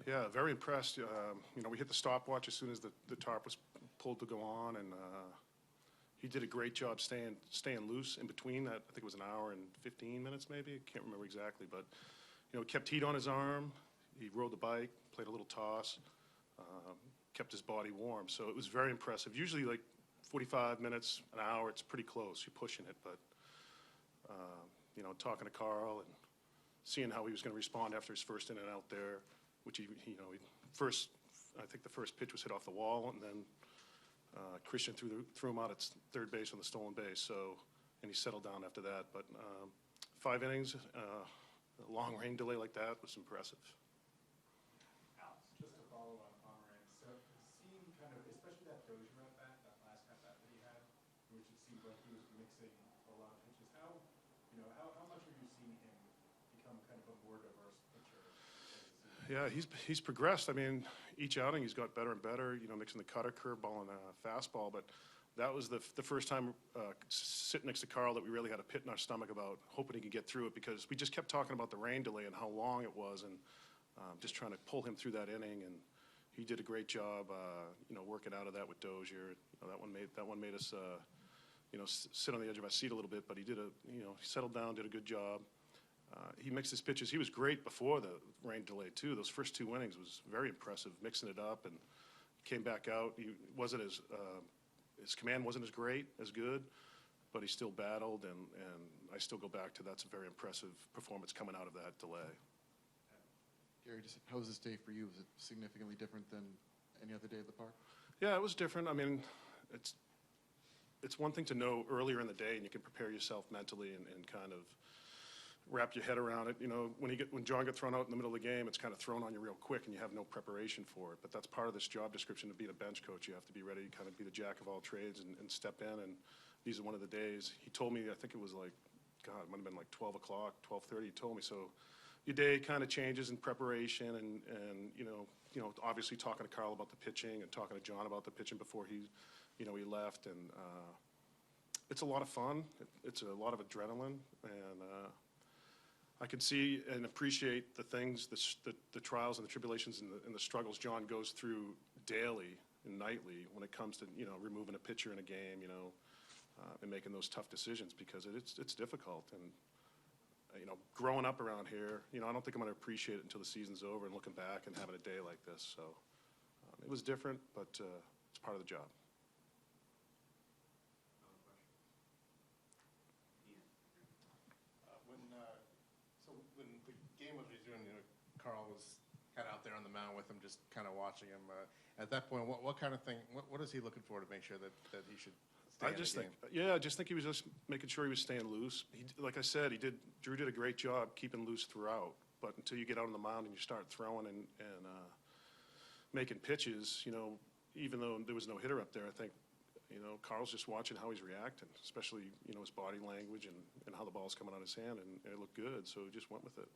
Yeah, very impressed. We hit the stopwatch as soon as the tarp was pulled to go on, and he did a great job staying loose in between that. I think it was an hour and 15 minutes, maybe. I can't remember exactly, but kept heat on his arm. He rode the bike, played a little toss, kept his body warm. So it was very impressive. Usually, like 45 minutes, an hour, it's pretty close. You're pushing it, but talking to Carl and seeing how he was going to respond after his first inning out there, which I think the first pitch was hit off the wall, and then Christian threw him out at third base on the stolen base. So, and he settled down after that. But 5 innings, a long rain delay like that was impressive. Alex, just to follow on Pomeranz, so seeing kind of, especially that Dozier at bat, that last at bat that he had, which it seemed like he was mixing a lot of pitches. How much have you seen him become kind of a more diverse pitcher? Yeah, he's progressed. I mean, each outing he's got better and better, mixing the cutter, curveball, and fastball. But that was the first time sitting next to Carl that we really had a pit in our stomach about hoping he could get through it, because we just kept talking about the rain delay and how long it was, and just trying to pull him through that inning. And he did a great job, working out of that with Dozier. That one made us, sit on the edge of our seat a little bit. But he he settled down, did a good job. He mixed his pitches. He was great before the rain delay too. Those first 2 innings was very impressive, mixing it up, and came back out. He wasn't his command wasn't as good, but he still battled, and I still go back to that's a very impressive performance coming out of that delay. Gary, how was this day for you? Was it significantly different than any other day at the park? Yeah, it was different. I mean, it's one thing to know earlier in the day, and you can prepare yourself mentally and kind of wrap your head around it. When John got thrown out in the middle of the game, it's kind of thrown on you real quick, and you have no preparation for it. But that's part of this job description, to be a bench coach. You have to be ready to kind of be the jack of all trades and step in. And these are one of the days. He told me, I think it was like, God, it might have been like 12 o'clock, 12:30. He told me, so your day kind of changes in preparation, and obviously talking to Carl about the pitching and talking to John about the pitching before he left. And it's a lot of fun. It's a lot of adrenaline, and I can see and appreciate the things, the trials and the tribulations and the struggles John goes through daily and nightly when it comes to removing a pitcher in a game, and making those tough decisions, because it's difficult. And growing up around here, I don't think I'm going to appreciate it until the season's over and looking back and having a day like this. So it was different, but it's part of the job. When the game was resuming, Carl was kind of out there on the mound with him, just kind of watching him. At that point, what kind of thing? What is he looking for to make sure that he should stay in the game? I just think he was just making sure he was staying loose. Like I said, Drew did a great job keeping loose throughout. But until you get out on the mound and you start throwing and making pitches, even though there was no hitter up there, I think Carl's just watching how he's reacting, especially his body language and how the ball's coming out of his hand, and it looked good, so he just went with it.